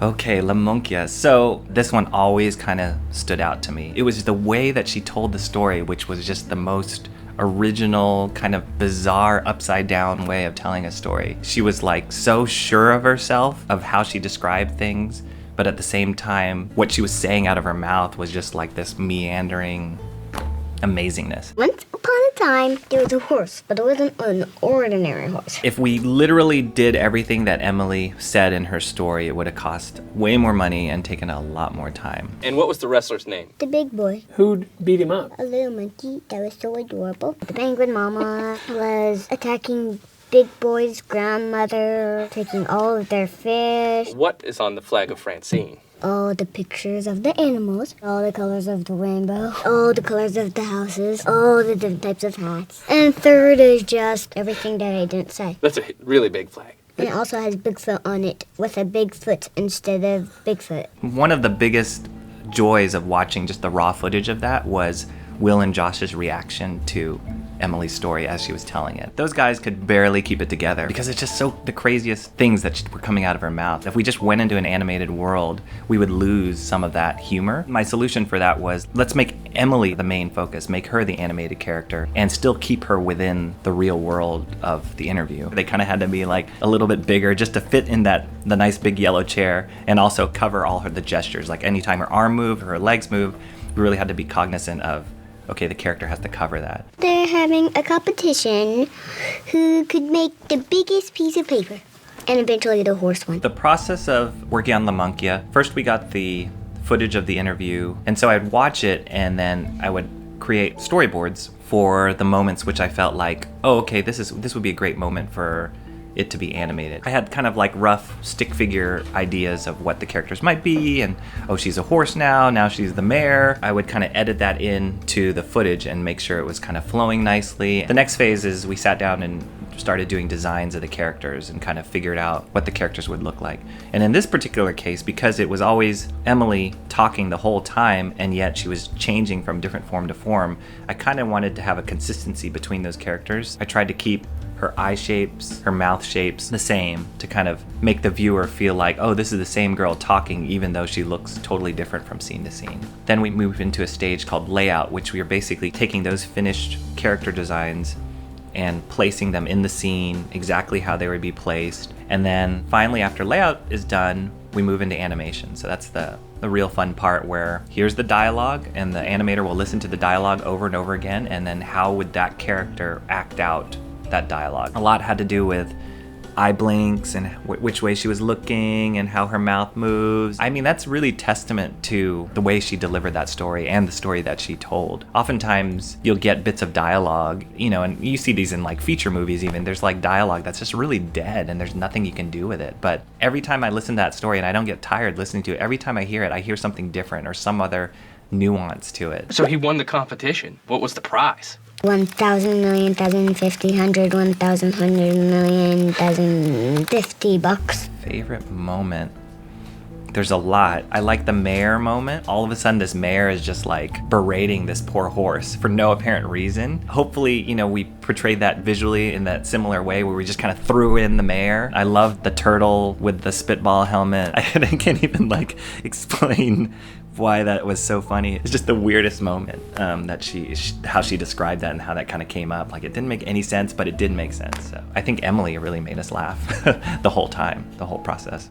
Okay, La Munkya. So this one always kind of stood out to me. It was the way that she told the story, which was just the most original, kind of bizarre, upside down way of telling a story. She was like so sure of herself, of how she described things, but at the same time, what she was saying out of her mouth was just like this meandering amazingness. Once upon a time, there was a horse, but it wasn't an ordinary horse. If we literally did everything that Emily said in her story, it would have cost way more money and taken a lot more time. And what was the wrestler's name? The big boy. Who'd beat him up? A little monkey that was so adorable. The penguin mama was attacking Big Boy's grandmother, taking all of their fish. What is on the flag of Francine? All the pictures of the animals, all the colors of the rainbow, all the colors of the houses, all the different types of hats. And third is just everything that I didn't say. That's a really big flag. And it also has Bigfoot on it, with a big foot instead of Bigfoot. One of the biggest joys of watching just the raw footage of that was Will and Josh's reaction to Emily's story as she was telling it. Those guys could barely keep it together because it's just so the craziest things that were coming out of her mouth. If we just went into an animated world, we would lose some of that humor. My solution for that was, let's make Emily the main focus, make her the animated character, and still keep her within the real world of the interview. They kind of had to be like a little bit bigger just to fit in the nice big yellow chair, and also cover all the gestures. Like anytime her arm moved or her legs moved, we really had to be cognizant of, okay, the character has to cover that. They're having a competition who could make the biggest piece of paper. And eventually the horse won. The process of working on La Munkya, first we got the footage of the interview, and so I'd watch it and then I would create storyboards for the moments which I felt like, oh, okay, this would be a great moment for it to be animated. I had kind of like rough stick figure ideas of what the characters might be, and oh, she's a horse now she's the mare. I would kind of edit that into the footage and make sure it was kind of flowing nicely. The next phase is we sat down and started doing designs of the characters and kind of figured out what the characters would look like. And in this particular case, because it was always Emily talking the whole time and yet she was changing from different form to form, I kind of wanted to have a consistency between those characters. I tried to keep her eye shapes, her mouth shapes the same to kind of make the viewer feel like, oh, this is the same girl talking even though she looks totally different from scene to scene. Then we move into a stage called layout, which we are basically taking those finished character designs and placing them in the scene exactly how they would be placed. And then finally, after layout is done, we move into animation. So that's the real fun part, where here's the dialogue and the animator will listen to the dialogue over and over again, and then how would that character act out that dialogue. A lot had to do with eye blinks and which way she was looking and how her mouth moves. I mean, that's really testament to the way she delivered that story and the story that she told. Oftentimes you'll get bits of dialogue, and you see these in like feature movies even, there's like dialogue that's just really dead and there's nothing you can do with it. But every time I listen to that story, and I don't get tired listening to it, every time I hear it, I hear something different or some other nuance to it. So he won the competition. What was the prize? 1,000 million, 1,050, 100, 1,000, 100 million, 1,050 bucks. Favorite moment? There's a lot. I like the mare moment. All of a sudden this mare is just like berating this poor horse for no apparent reason. Hopefully, we portrayed that visually in that similar way where we just kind of threw in the mare. I loved the turtle with the spitball helmet. I can't even explain why that was so funny. It's just the weirdest moment how she described that and how that kind of came up. Like, it didn't make any sense, but it did make sense. So I think Emily really made us laugh the whole time, the whole process.